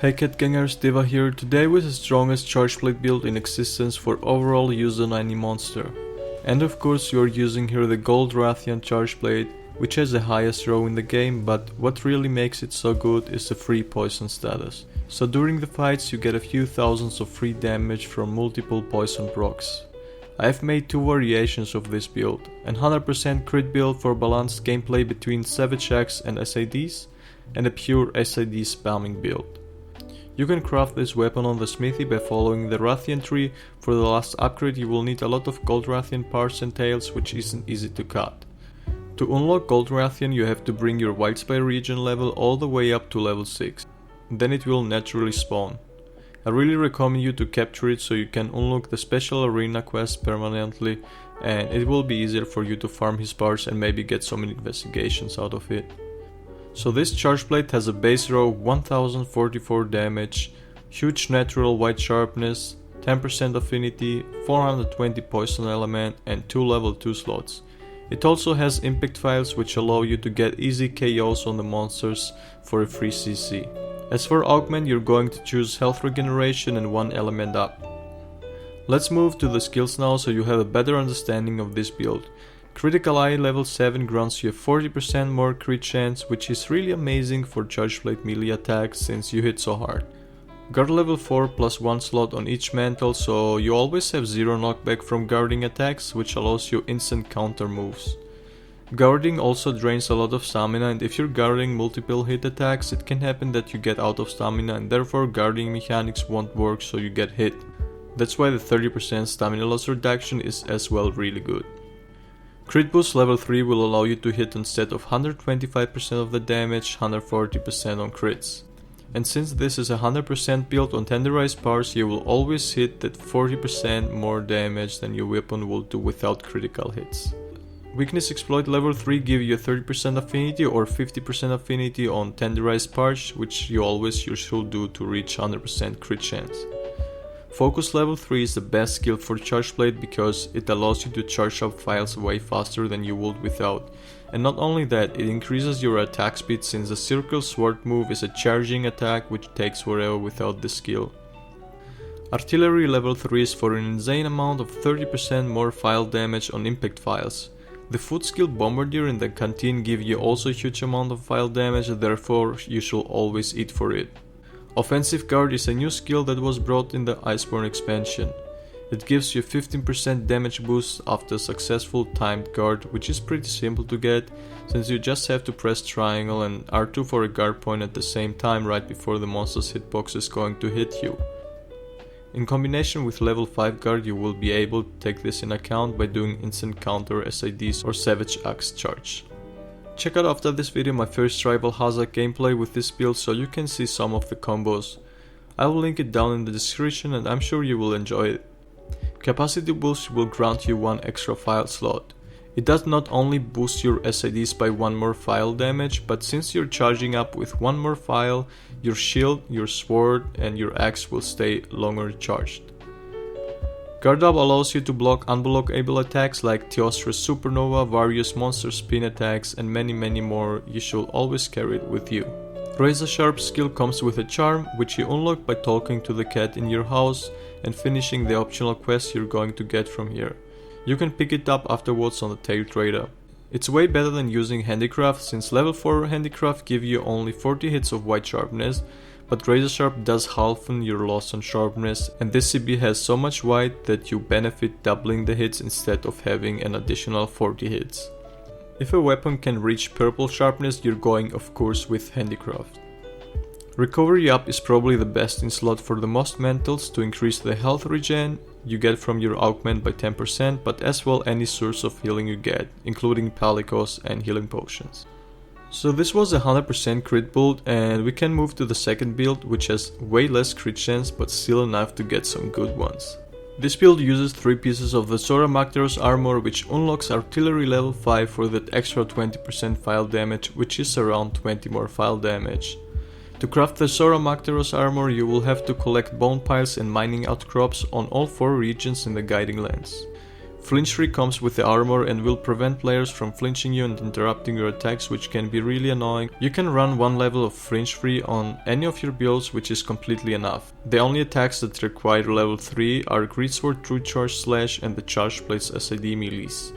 Hey Cat Gangers, DEVA here, today with the strongest charge plate build in existence for overall use on any monster. And of course you are using here the gold Rathian charge plate, which has the highest row in the game, but what really makes it so good is the free poison status. So during the fights you get a few thousands of free damage from multiple poison procs. I have made two variations of this build, an 100% crit build for balanced gameplay between Safi'jiivas and SIDs, and a pure SID spamming build. You can craft this weapon on the smithy by following the Rathian tree. For the last upgrade you will need a lot of gold Rathian parts and tails, which isn't easy to cut. To unlock gold Rathian you have to bring your Wild Spy region level all the way up to level 6. Then it will naturally spawn. I really recommend you to capture it so you can unlock the special arena quest permanently, and it will be easier for you to farm his parts and maybe get some investigations out of it. So this charge plate has a base row 1044 damage, huge natural white sharpness, 10% affinity, 420 poison element and 2 level 2 slots. It also has impact files which allow you to get easy KOs on the monsters for a free CC. As for augment, you're going to choose health regeneration and 1 element up. Let's move to the skills now so you have a better understanding of this build. Critical Eye level 7 grants you a 40% more crit chance, which is really amazing for charge plate melee attacks since you hit so hard. Guard level 4 plus 1 slot on each mantle, so you always have 0 knockback from guarding attacks, which allows you instant counter moves. Guarding also drains a lot of stamina, and if you're guarding multiple hit attacks it can happen that you get out of stamina and therefore guarding mechanics won't work so you get hit. That's why the 30% stamina loss reduction is as well really good. Crit boost level 3 will allow you to hit instead of 125% of the damage, 140% on crits. And since this is a 100% build on tenderized parts, you will always hit that 40% more damage than your weapon will do without critical hits. Weakness exploit level 3 give you a 30% affinity or 50% affinity on tenderized parts, which you always should do to reach 100% crit chance. Focus level 3 is the best skill for charge plate because it allows you to charge up files way faster than you would without. And not only that, it increases your attack speed since the circle sword move is a charging attack which takes forever without the skill. Artillery level 3 is for an insane amount of 30% more file damage on impact files. The food skill Bombardier in the canteen give you also a huge amount of file damage, therefore you should always eat for it. Offensive Guard is a new skill that was brought in the Iceborne expansion. It gives you 15% damage boost after successful timed guard, which is pretty simple to get, since you just have to press triangle and R2 for a guard point at the same time right before the monster's hitbox is going to hit you. In combination with level 5 guard you will be able to take this in account by doing instant counter SIDs or Savage Axe charge. Check out after this video my first try Vaal Hazak gameplay with this build so you can see some of the combos. I will link it down in the description and I'm sure you will enjoy it. Capacity boost will grant you 1 extra file slot. It does not only boost your SIDs by 1 more file damage, but since you're charging up with 1 more file, your shield, your sword and your axe will stay longer charged. Guard up allows you to block unblockable attacks like Teostra's Supernova, various monster spin attacks and many more. You should always carry it with you. Razor Sharp skill comes with a charm, which you unlock by talking to the cat in your house and finishing the optional quest you're going to get from here. You can pick it up afterwards on the tail trader. It's way better than using Handicraft, since level 4 Handicraft give you only 40 hits of white sharpness, but Razor Sharp does halven your loss on sharpness, and this CB has so much white that you benefit doubling the hits instead of having an additional 40 hits. If a weapon can reach purple sharpness, you're going of course with Handicraft. Recovery Up is probably the best in slot for the most mantles to increase the health regen you get from your augment by 10%, but as well any source of healing you get, including palicos and healing potions. So this was a 100% crit build, and we can move to the second build, which has way less crit chance but still enough to get some good ones. This build uses 3 pieces of the Zora Macteros armor, which unlocks artillery level 5 for that extra 20% file damage, which is around 20 more file damage. To craft the Zora Macteros armor you will have to collect bone piles and mining outcrops on all 4 regions in the Guiding Lands. Flinch free comes with the armor and will prevent players from flinching you and interrupting your attacks, which can be really annoying. You can run one level of flinch free on any of your builds, which is completely enough. The only attacks that require level 3 are Greatsword, True Charge Slash and the Charge Plate's SID melees.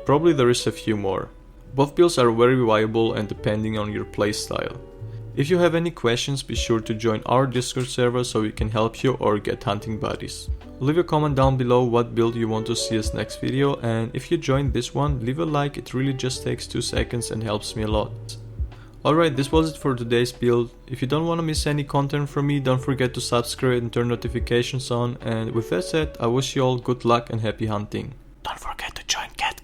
Probably there is a few more. Both builds are very viable and depending on your playstyle. If you have any questions, be sure to join our Discord server so we can help you or get hunting buddies. Leave a comment down below what build you want to see as next video, and if you joined this one, leave a like, it really just takes 2 seconds and helps me a lot. Alright, this was it for today's build. If you don't want to miss any content from me, don't forget to subscribe and turn notifications on, and with that said, I wish you all good luck and happy hunting. Don't forget to join Cat